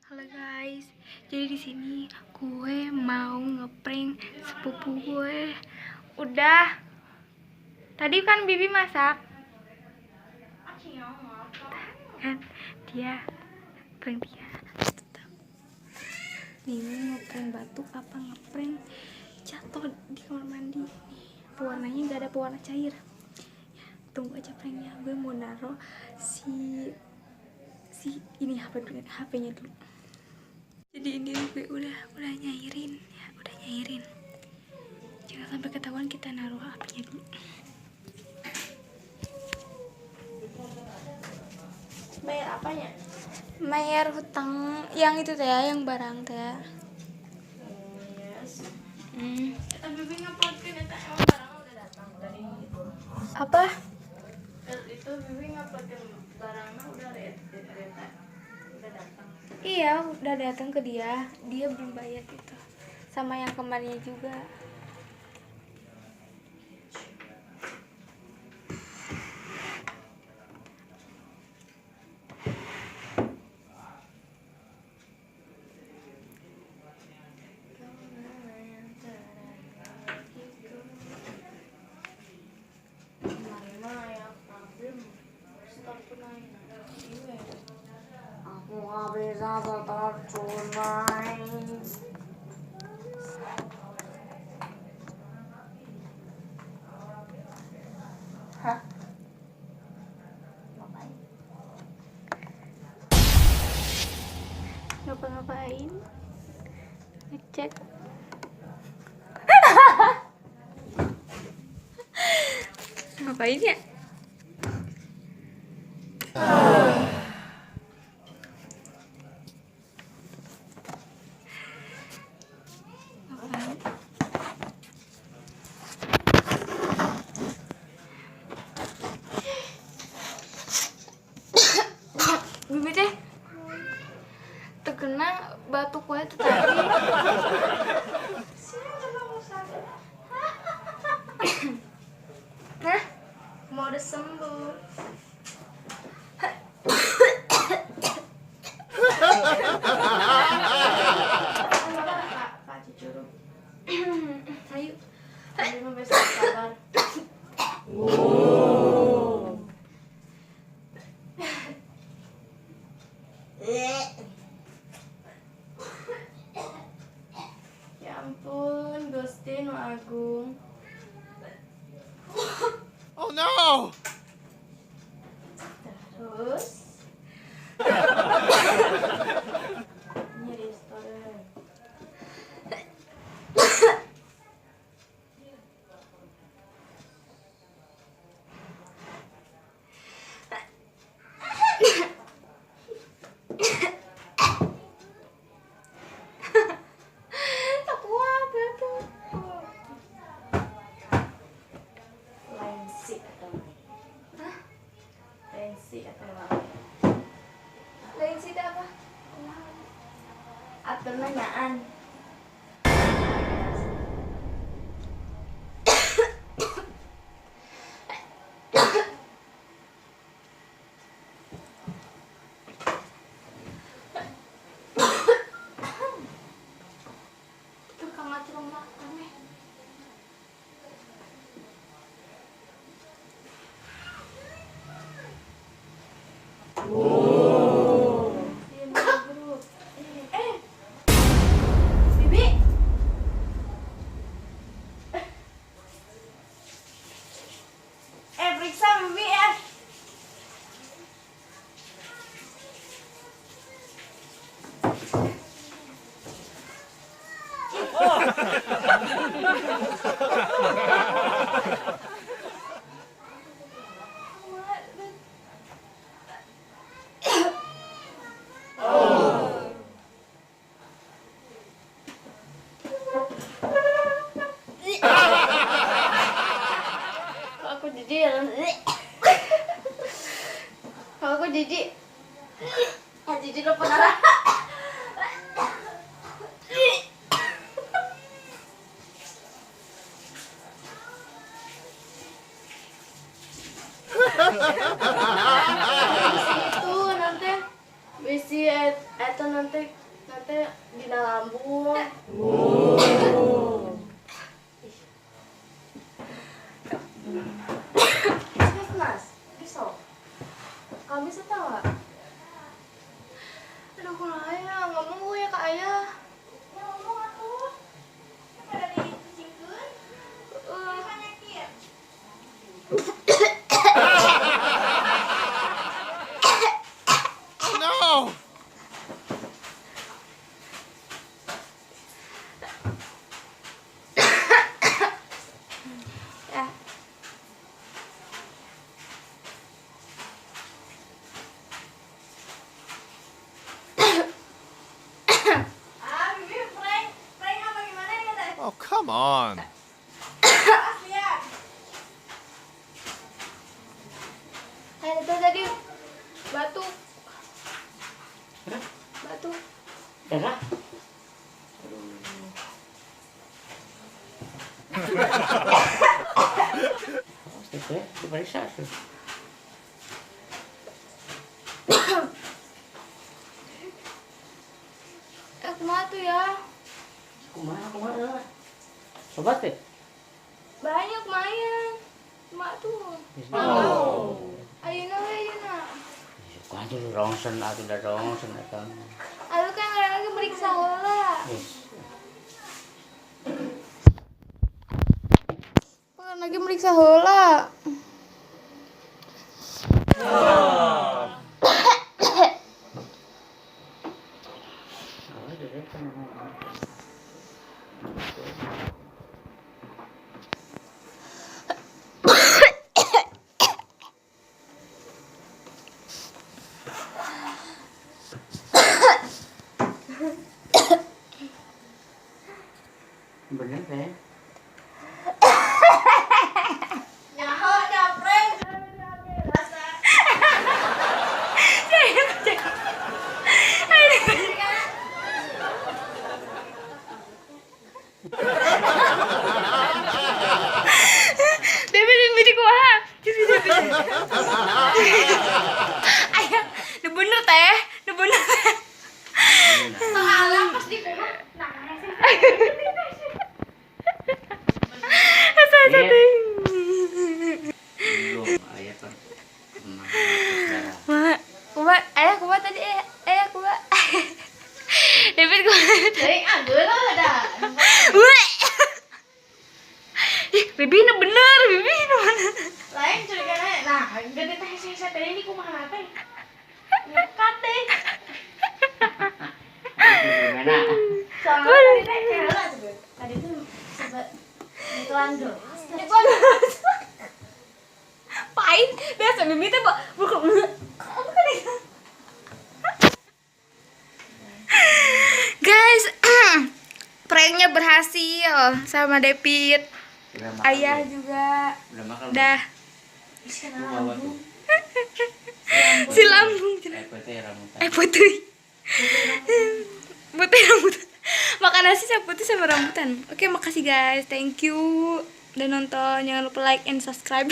Halo guys, jadi di sini gue mau ngeprank sepupu gue. Udah. Tadi kan Bibi masak. Kan dia prank dia. Nih ngeprank batuk apa ngeprank jatuh di kamar mandi. Nih, pewarnanya nggak ada pewarna cair. Ya, tunggu aja pranknya. Gue mau naruh si ini HP-nya dulu. Jadi ini gue udah nyairin ya, udah nyairin. Jangan sampai ketahuan kita naruh HP-nya dulu. Bayar apanya? Bayar hutang yang itu teh, yang barang teh. Yes. Tapi Bibi nguploadkan eta emang barangnya udah datang dari itu. Apa? Itu Bibi nguploadkan barangnya udah datang. Iya, udah datang ke dia. Dia belum bayar itu. Sama yang kemarinnya juga. Aku gak bisa setor tunai. Hah? Ngapain? Ngapa-ngapain? Ngecek. Ngapain ya? Bibi teh terkena batuk gue tuh tadi. Hah? Mau udah sembuh. Kak Cucuruk. Ayo. Bibi mau besok kabar. Ya ampun, Gusti nu agung. Oh no! Terus nyeri story. Tak kuat batuk. Lensi atau Hah? lensi atau Lain sih apa? atau nanyaan. Tukang ngacur makan nih. Diam dulu. Bibi. Periksa Bibi ya. Aku jijik. Kalau aku jijik. Jijik lo penara. Itu nanti bisi Itu nanti di lambung. Mas, bisa. Kamu bisa tahu nggak? Aduh, kalau ayah ngomong gue ya ke ayah. Ya ngomong aku. Pada dicingkeun. Penyakit. No! Ya. Bibi prank apa gimana ya teh? Oh, come on. Lihat. Itu tadi batuk. Batuk. Darah? Itu ya, diperiksa tuh. Kumaha tuh ya? Kumaha? Sobat teh? Banyak lumayan. Mak tuh. Oh. Ayeuna we ayeuna. Kan tuh rongsen atuh da rongsen eta. Aduh kan lagi meriksa heula. Kan lagi meriksa heula. Bener teh. Nyaho prank. Rasa. Dewi kumaha? Ayah, nu bener teh, nu bener teh. Salah pas di kuno. Nah, Asa teh. Belum aya kan. Kumaha? Ayah kumaha tadi? Ayah kumaha? David kumaha? dari ageula dah. Weh. Ih, Bibi nu bener, Bibi nu bener. Lain curigana. Nah, gede teh saya tadi ini kumaha teh? Ngekat deh. Gimana? Soalnya tadi teh heula sebet. Tadi tuh sebet iklan geus. Pahit, biasa Bibi teh bukan. Guys, pranknya berhasil sama David. Ayah juga Udah makan. udah Bawa tuh. si lambung. Putih rambutan. Putih. Putih rambutan. Makan nasi sama putih sama rambutan. Oke, makasih guys. Thank you udah nonton. Jangan lupa like and subscribe.